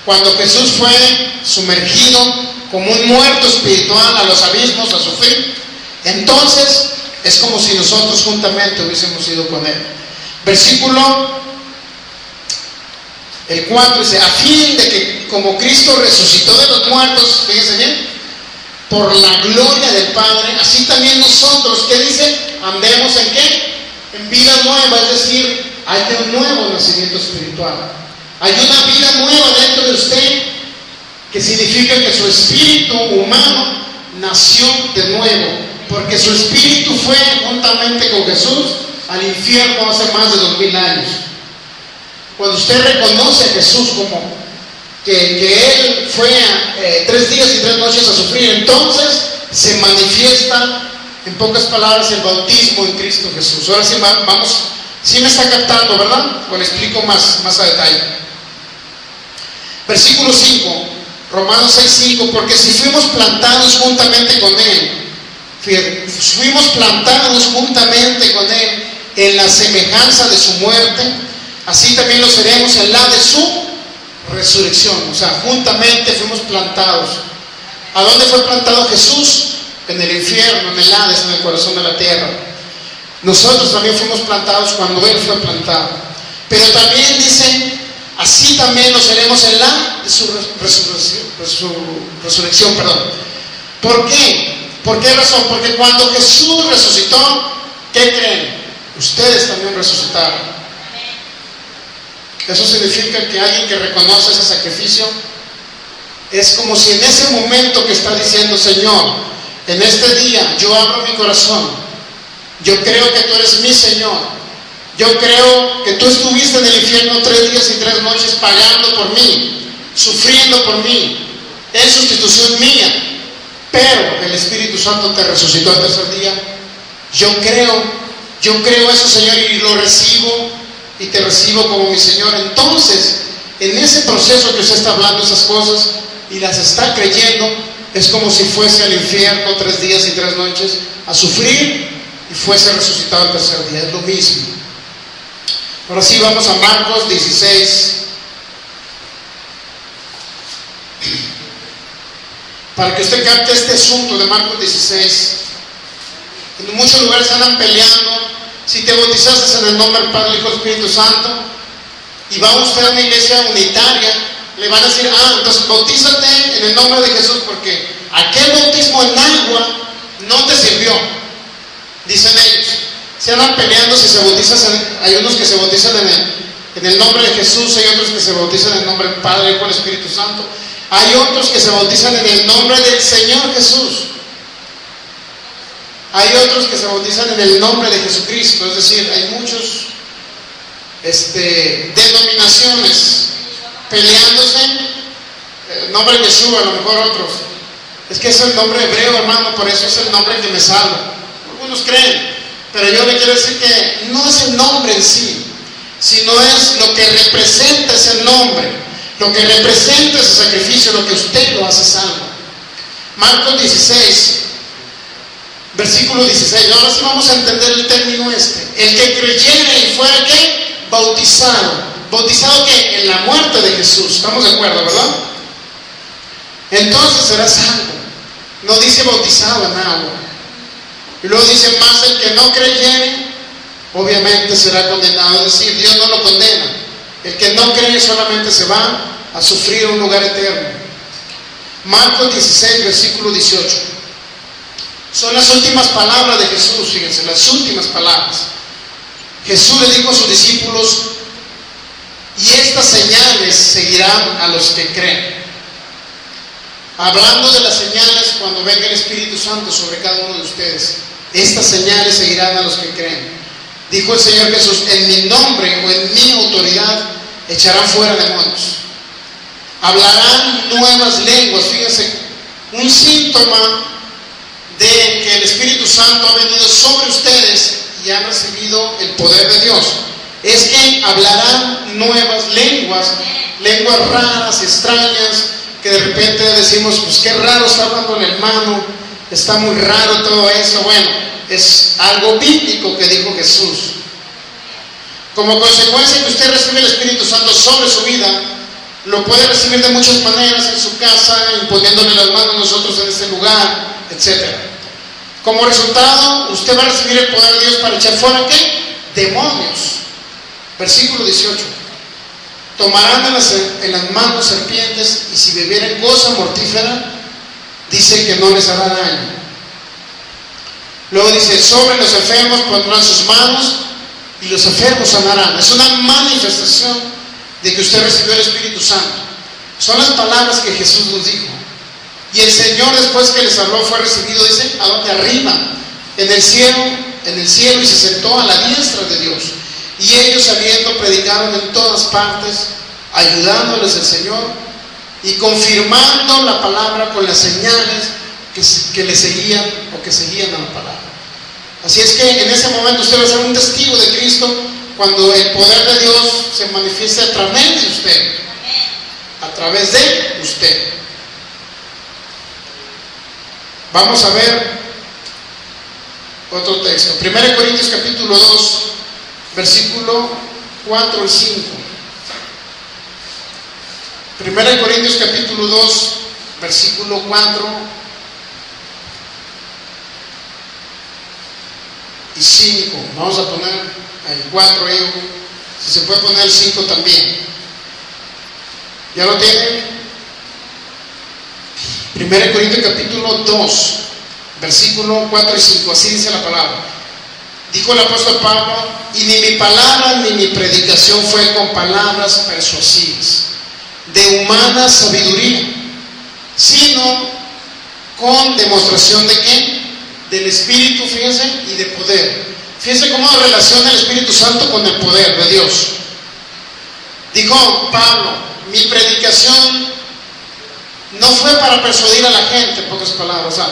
Cuando Jesús fue sumergido como un muerto espiritual a los abismos a sufrir, entonces es como si nosotros juntamente hubiésemos ido con Él. Versículo el 4 dice: a fin de que como Cristo resucitó de los muertos, fíjense bien, por la gloria del Padre, así también nosotros, ¿qué dice? Andemos en ¿qué? En vida nueva, es decir, hay un nuevo nacimiento espiritual. Hay una vida nueva dentro de usted, que significa que su espíritu humano nació de nuevo, porque su espíritu fue juntamente con Jesús al infierno hace más de 2000 años. Cuando usted reconoce a Jesús como que Él fue 3 días y 3 noches a sufrir, entonces se manifiesta, en pocas palabras, el bautismo en Cristo Jesús. Ahora sí, vamos, sí me está captando, ¿verdad? O le explico más a detalle. Versículo 5, Romanos 6:5, porque si fuimos plantados juntamente con Él, fíjate, fuimos plantados juntamente con Él en la semejanza de su muerte, así también lo seremos en la de su resurrección. O sea, juntamente fuimos plantados. ¿A dónde fue plantado Jesús? En el infierno, en el Hades, en el corazón de la tierra. Nosotros también fuimos plantados cuando Él fue plantado. Pero también dice, así también lo seremos en la de su resurrección. ¿Por qué? ¿Por qué razón? Porque cuando Jesús resucitó, ¿qué creen? Ustedes también resucitaron. Eso significa que alguien que reconoce ese sacrificio es como si en ese momento que está diciendo: Señor, en este día yo abro mi corazón, yo creo que tú eres mi Señor, yo creo que tú estuviste en el infierno 3 días y 3 noches pagando por mí, sufriendo por mí, en sustitución mía, pero el Espíritu Santo te resucitó al tercer día. Yo creo eso, Señor, y lo recibo y te recibo como mi Señor. Entonces, en ese proceso que usted está hablando esas cosas y las está creyendo, es como si fuese al infierno 3 días y 3 noches a sufrir y fuese resucitado al tercer día. Es lo mismo. Ahora sí, vamos a Marcos 16. Para que usted capte este asunto de Marcos 16. En muchos lugares andan peleando. Si te bautizaste en el nombre del Padre, Hijo y Espíritu Santo, y va usted a una iglesia unitaria, le van a decir: entonces bautízate en el nombre de Jesús, porque aquel bautismo en agua no te sirvió, dicen ellos. Se andan peleando si se bautizan. Hay unos que se bautizan en el nombre de Jesús, hay otros que se bautizan en el nombre del Padre, Hijo y Espíritu Santo, hay otros que se bautizan en el nombre del Señor Jesús. Hay otros que se bautizan en el nombre de Jesucristo. Es decir, hay muchos denominaciones peleándose. El nombre de Yeshua, a lo mejor otros. Es que es el nombre hebreo, hermano, por eso es el nombre que me salva. Algunos creen, pero yo le quiero decir que no es el nombre en sí, sino es lo que representa ese nombre, lo que representa ese sacrificio, lo que usted lo hace salvo. Marcos 16. Versículo 16, ahora sí vamos a entender el término el que creyere y fuera ¿qué? Bautizado ¿qué? En la muerte de Jesús. ¿Estamos de acuerdo, verdad? Entonces será salvo. No dice bautizado en agua. Y luego dice: más el que no creyere, obviamente será condenado. Es decir, Dios no lo condena. El que no cree solamente se va a sufrir un lugar eterno. Marcos 16, versículo 18. Son las últimas palabras de Jesús, fíjense, las últimas palabras. Jesús le dijo a sus discípulos: y estas señales seguirán a los que creen. Hablando de las señales cuando venga el Espíritu Santo sobre cada uno de ustedes. Estas señales seguirán a los que creen. Dijo el Señor Jesús: en mi nombre o en mi autoridad echarán fuera demonios. Hablarán nuevas lenguas. Fíjense, un síntoma de que el Espíritu Santo ha venido sobre ustedes y han recibido el poder de Dios es que hablarán nuevas lenguas, lenguas raras, extrañas, que de repente decimos: pues qué raro está hablando el hermano, está muy raro todo eso. Bueno, es algo bíblico que dijo Jesús. Como consecuencia que usted recibe el Espíritu Santo sobre su vida, lo puede recibir de muchas maneras en su casa, imponiéndole las manos a nosotros en este lugar, etc. Como resultado, usted va a recibir el poder de Dios para echar fuera, ¿qué? Demonios. Versículo 18. Tomarán en las manos serpientes, y si bebieren cosa mortífera, dice que no les hará daño. Luego dice, sobre los enfermos pondrán sus manos, y los enfermos sanarán. Es una manifestación de que usted recibió el Espíritu Santo. Son las palabras que Jesús nos dijo. Y el Señor, después que les habló, fue recibido, dice, ¿a dónde? Arriba, en el cielo, y se sentó a la diestra de Dios. Y ellos, saliendo, predicaron en todas partes, ayudándoles el Señor y confirmando la palabra con las señales que le seguían o que seguían a la palabra. Así es que en ese momento usted va a ser un testigo de Cristo cuando el poder de Dios se manifieste a través de usted. A través de usted. Vamos a ver otro texto. 1 Corintios capítulo 2, versículo 4 y 5. 1 Corintios capítulo 2, versículo 4 y 5. Vamos a poner el 4 ahí, si se puede poner el 5 también. ¿Ya lo tienen? 1 Corintios capítulo 2, versículo 4 y 5. Así dice la palabra. Dijo el apóstol Pablo, y ni mi palabra ni mi predicación fue con palabras persuasivas, de humana sabiduría, sino con demostración de ¿qué? Del Espíritu, fíjense, y de poder. Fíjense cómo relaciona el Espíritu Santo con el poder de Dios. Dijo Pablo, mi predicación no fue para persuadir a la gente, en pocas palabras. O sea,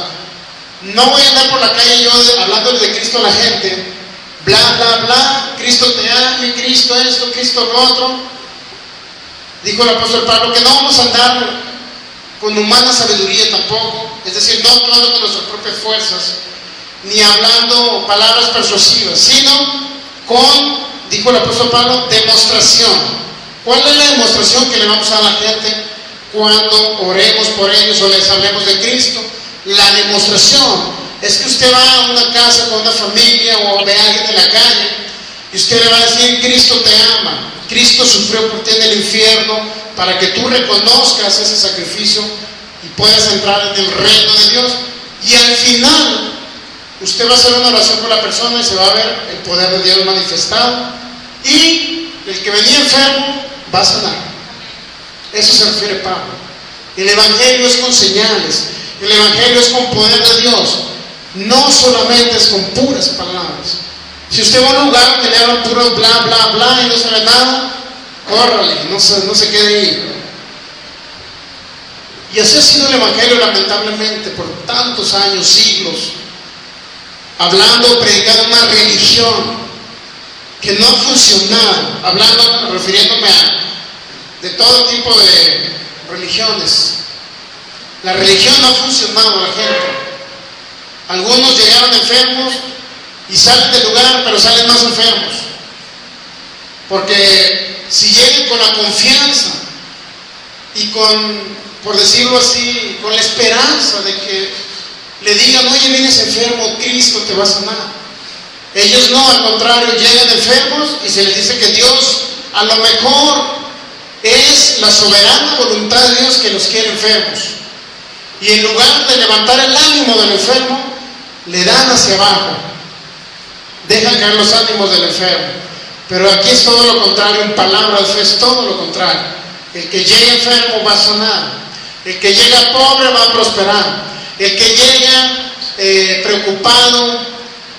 no voy a andar por la calle yo hablando de Cristo a la gente, bla, bla, bla, Cristo te ama, Cristo esto, Cristo lo otro. Dijo el apóstol Pablo que no vamos a andar con humana sabiduría tampoco, es decir, no actuando con nuestras propias fuerzas, ni hablando palabras persuasivas, sino con, dijo el apóstol Pablo, demostración. ¿Cuál es la demostración que le vamos a dar a la gente cuando oremos por ellos o les hablemos de Cristo? La demostración es que usted va a una casa con una familia o ve a alguien en la calle y usted le va a decir, Cristo te ama, Cristo sufrió por ti en el infierno para que tú reconozcas ese sacrificio y puedas entrar en el reino de Dios. Y al final usted va a hacer una oración por la persona y se va a ver el poder de Dios manifestado, y el que venía enfermo va a sanar. Eso se refiere Pablo. El evangelio es con señales, el evangelio es con poder de Dios, no solamente es con puras palabras. Si usted va a un lugar que le hablan puro bla, bla, bla y no sabe nada, córrale, no se quede ahí. Y así ha sido el evangelio, lamentablemente, por tantos años, siglos, hablando, predicando una religión que no ha funcionado, hablando, refiriéndome a de todo tipo de religiones. La religión no ha funcionado a la gente. Algunos llegaron enfermos y salen del lugar, pero salen más enfermos. Porque si llegan con la confianza y con, por decirlo así, con la esperanza de que le digan, oye, vienes enfermo, Cristo te va a sanar. Ellos no, al contrario, llegan enfermos y se les dice que Dios a lo mejor es la soberana voluntad de Dios que los quiere enfermos. Y en lugar de levantar el ánimo del enfermo, le dan hacia abajo. Dejan caer los ánimos del enfermo. Pero aquí es todo lo contrario, en palabra de fe es todo lo contrario. El que llega enfermo va a sanar. El que llega pobre va a prosperar. El que llega preocupado,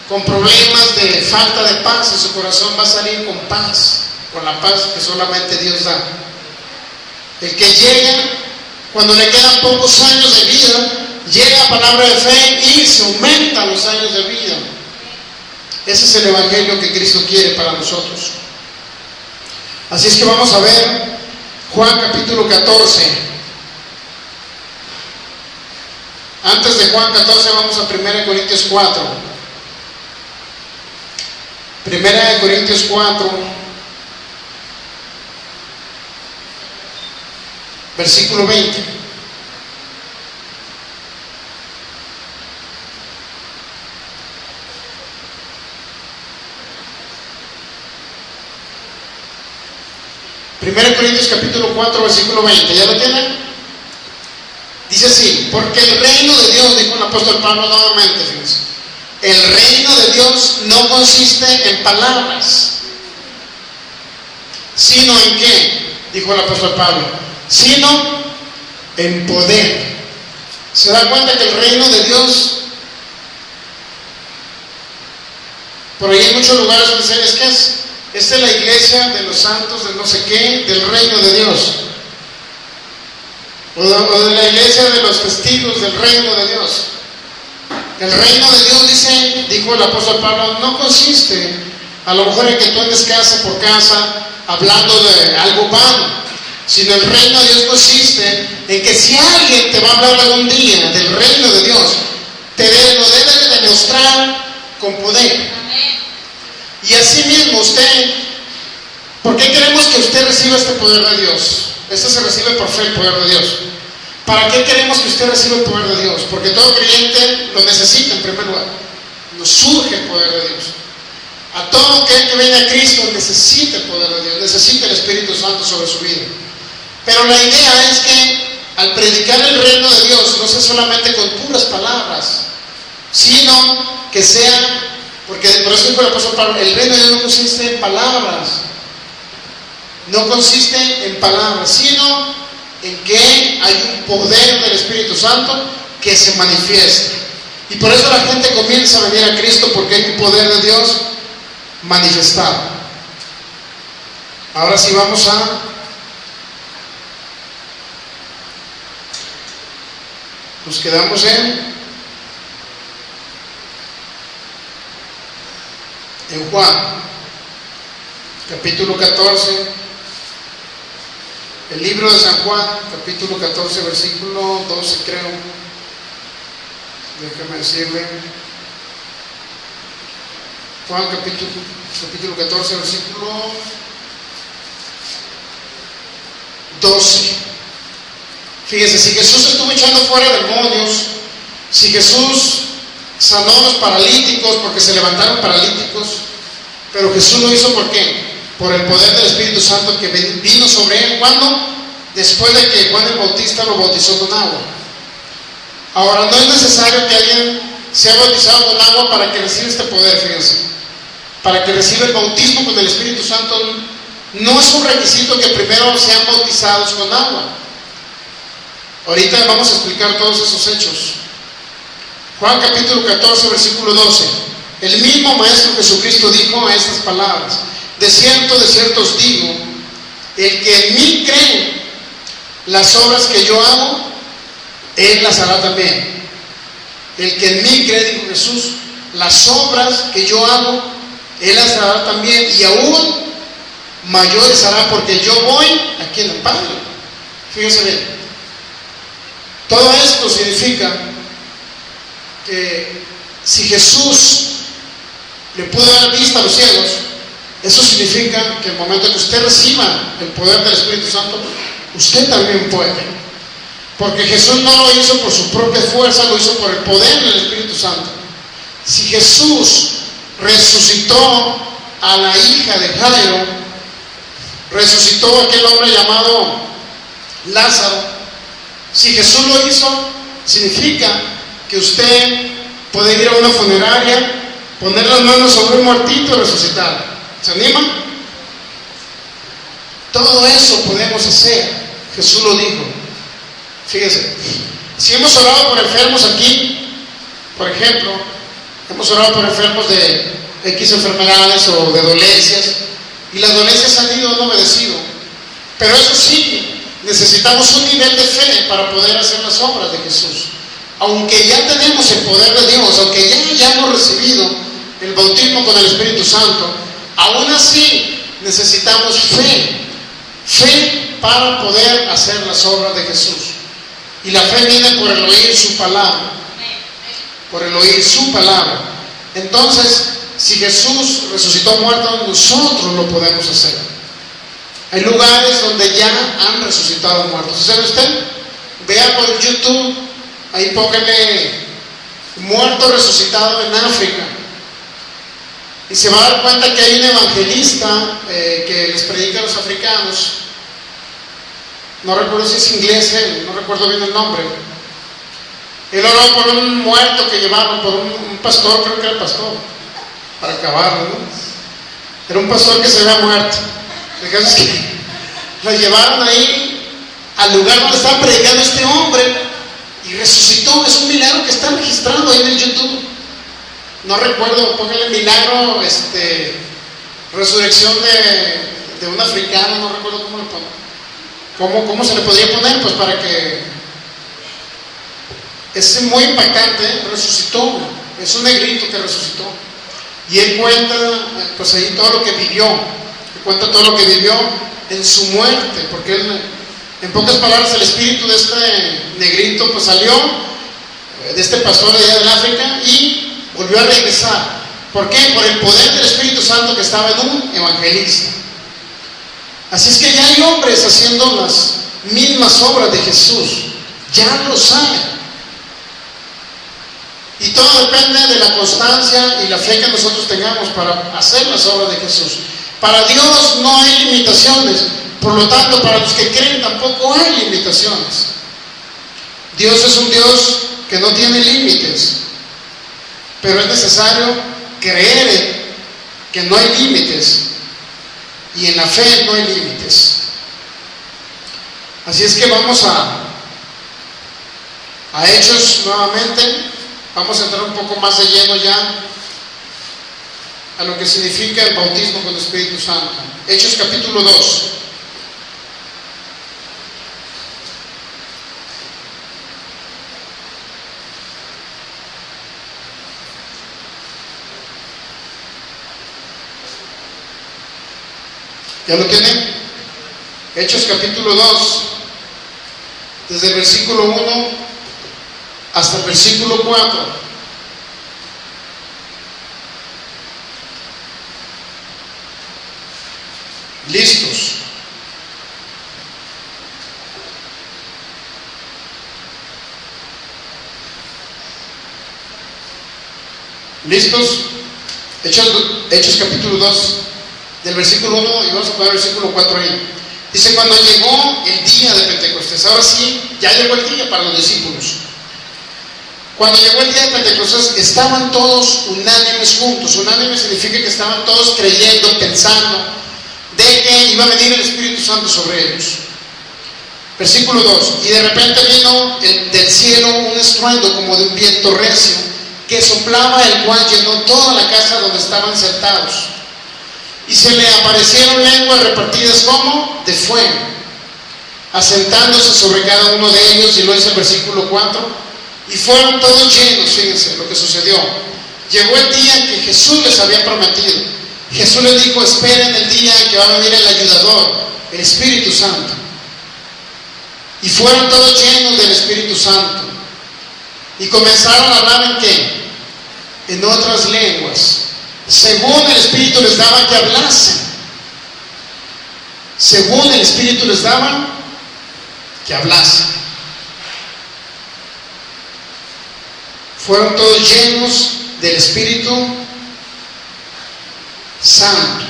con problemas de falta de paz en su corazón, va a salir con paz, con la paz que solamente Dios da. El que llega, cuando le quedan pocos años de vida, llega a palabra de fe y se aumentan los años de vida. Ese es el evangelio que Cristo quiere para nosotros. Así es que vamos a ver Juan capítulo 14. Antes de Juan 14 vamos a 1 Corintios 4. 1 Corintios 4. versículo 20. Primero Corintios capítulo 4, versículo 20. ¿Ya lo tienen? Dice así: porque el reino de Dios, dijo el apóstol Pablo nuevamente, fíjense, el reino de Dios no consiste en palabras, sino en ¿qué? Dijo el apóstol Pablo, sino en poder. ¿Se da cuenta que el reino de Dios, por ahí en muchos lugares donde dicen, es que esta es la iglesia de los santos, de no sé qué, del reino de Dios, o de la iglesia de los testigos del reino de Dios? El reino de Dios, dijo el apóstol Pablo, no consiste a lo mejor en que tú andes casa por casa hablando de algo vano, sino el reino de Dios consiste en que si alguien te va a hablar algún día del reino de Dios, lo debe de demostrar con poder. Y así mismo usted, ¿por qué queremos que usted reciba este poder de Dios? Este se recibe por fe, el poder de Dios. ¿Para qué queremos que usted reciba el poder de Dios? Porque todo creyente lo necesita en primer lugar. Nos surge el poder de Dios. A todo aquel que viene a Cristo necesita el poder de Dios, necesita el Espíritu Santo sobre su vida. Pero la idea es que al predicar el reino de Dios no sea solamente con puras palabras, sino que sea, porque por eso dijo el apóstol Pablo, el reino de Dios no consiste en palabras, no consiste en palabras, sino en que hay un poder del Espíritu Santo que se manifiesta. Y por eso la gente comienza a venir a Cristo, porque hay un poder de Dios manifestado. Ahora sí vamos nos quedamos en Juan capítulo 14, el libro de San Juan capítulo 14 versículo 12, creo, déjame decirle, Juan capítulo 14 versículo 12. Fíjese, si Jesús estuvo echando fuera demonios, si Jesús sanó a los paralíticos, porque se levantaron paralíticos, pero Jesús lo hizo ¿por qué? Por el poder del Espíritu Santo que vino sobre él. ¿Cuándo? Después de que Juan el Bautista lo bautizó con agua. Ahora, no es necesario que alguien sea bautizado con agua para que reciba este poder, fíjense. Para que reciba el bautismo con el Espíritu Santo, no es un requisito que primero sean bautizados con agua. Ahorita vamos a explicar todos esos hechos. Juan capítulo 14 versículo 12. El mismo Maestro Jesucristo dijo estas palabras: de cierto os digo, el que en mí cree, las obras que yo hago, él las hará también. El que en mí cree, dijo Jesús, las obras que yo hago, él las hará también, y aún mayores hará, porque yo voy aquí en el Padre. Fíjense bien. Todo esto significa que si Jesús le pudo dar vista a los ciegos, eso significa que el momento que usted reciba el poder del Espíritu Santo, usted también puede. Porque Jesús no lo hizo por su propia fuerza, lo hizo por el poder del Espíritu Santo. Si Jesús resucitó a la hija de Jairo, resucitó a aquel hombre llamado Lázaro, si Jesús lo hizo, significa que usted puede ir a una funeraria, poner las manos sobre un muertito y resucitar. ¿Se anima? Todo eso podemos hacer. Jesús lo dijo. Fíjense, si hemos orado por enfermos aquí, por ejemplo, hemos orado por enfermos de X enfermedades o de dolencias, y las dolencias han ido, han obedecido. Pero eso sí, necesitamos un nivel de fe para poder hacer las obras de Jesús. Aunque ya tenemos el poder de Dios, aunque ya hemos recibido el bautismo con el Espíritu Santo, aún así necesitamos fe para poder hacer las obras de Jesús. Y la fe viene por el oír su palabra, por el oír su palabra. Entonces, si Jesús resucitó muerto, nosotros lo podemos hacer. Hay lugares donde ya han resucitado muertos. ¿Sabe usted? Vea por YouTube, ahí póngale muerto resucitado en África. Y se va a dar cuenta que hay un evangelista que les predica a los africanos. No recuerdo si es inglés él, no recuerdo bien el nombre. Él oró por un muerto que llevaron, por un pastor, creo que era el pastor, para acabarlo, ¿no? Era un pastor que se había muerto. El caso es que lo llevaron ahí al lugar donde estaba predicando este hombre y resucitó. Es un milagro que está registrado ahí en el YouTube. No recuerdo, póngale milagro, resurrección de un africano, no recuerdo cómo le pongo. ¿Cómo se le podría poner? Pues para que... Es muy impactante, resucitó, es un negrito que resucitó. Y él cuenta, pues ahí todo lo que vivió, cuenta todo lo que vivió en su muerte, porque él, en pocas palabras, el espíritu de este negrito pues salió de este pastor de allá del África y volvió a regresar. ¿Por qué? Por el poder del Espíritu Santo que estaba en un evangelista. Así es que ya hay hombres haciendo las mismas obras de Jesús, ya lo saben. Y todo depende de la constancia y la fe que nosotros tengamos para hacer las obras de Jesús. Para Dios no hay limitaciones, por lo tanto para los que creen tampoco hay limitaciones. Dios es un Dios que no tiene límites, pero es necesario creer que no hay límites, y en la fe no hay límites. Así es que vamos a Hechos nuevamente. Vamos a entrar un poco más de lleno ya a lo que significa el bautismo con el Espíritu Santo. Hechos capítulo 2. ¿Ya lo tienen? Hechos capítulo 2, desde el versículo 1 hasta el versículo 4. ¿Listos? ¿Listos? Hechos capítulo 2, del versículo 1, y vamos a poner el versículo 4 ahí. Dice: cuando llegó el día de Pentecostés, ahora sí, ya llegó el día para los discípulos. Cuando llegó el día de Pentecostés, estaban todos unánimes juntos. Unánime significa que estaban todos creyendo, pensando de que iba a venir el Espíritu Santo sobre ellos. Versículo 2: y de repente vino del cielo un estruendo como de un viento recio que soplaba, el cual llenó toda la casa donde estaban sentados. Y se le aparecieron lenguas repartidas como de fuego, asentándose sobre cada uno de ellos. Y lo dice el versículo 4: y fueron todos llenos. Fíjense lo que sucedió. Llegó el día que Jesús les había prometido. Jesús les dijo: esperen el día en que va a venir el ayudador, el Espíritu Santo. Y fueron todos llenos del Espíritu Santo y comenzaron a hablar ¿en qué? En otras lenguas, según el Espíritu les daba que hablasen. Según el Espíritu les daba que hablasen. Fueron todos llenos del Espíritu Santo.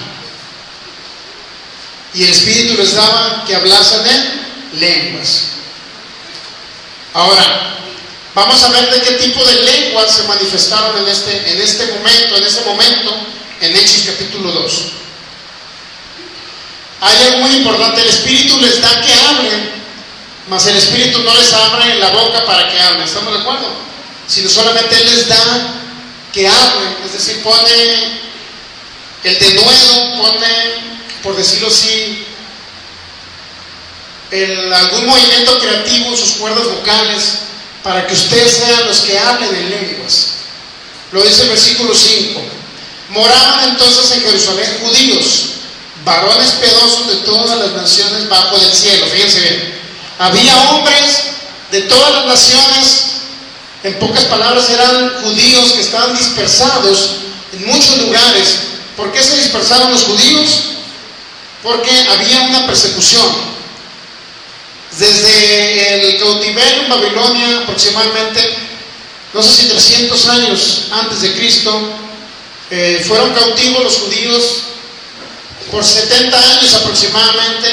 Y el Espíritu les daba que hablasen en lenguas. Ahora, vamos a ver de qué tipo de lenguas se manifestaron en ese momento, en Hechos capítulo 2. Hay algo muy importante: el Espíritu les da que hablen, mas el Espíritu no les abre la boca para que hablen. ¿Estamos de acuerdo? Sino solamente Él les da que hablen, es decir, pone el denuedo, pone, por decirlo así, algún movimiento creativo en sus cuerdas vocales para que ustedes sean los que hablen en lenguas. Lo dice el versículo 5: moraban entonces en Jerusalén judíos, varones piadosos de todas las naciones bajo del cielo. Fíjense bien, había hombres de todas las naciones. En pocas palabras, eran judíos que estaban dispersados en muchos lugares. ¿Por qué se dispersaron los judíos? porque había una persecución. Desde el cautiverio en Babilonia, aproximadamente, no sé si 300 años antes de Cristo, fueron cautivos los judíos por 70 años aproximadamente.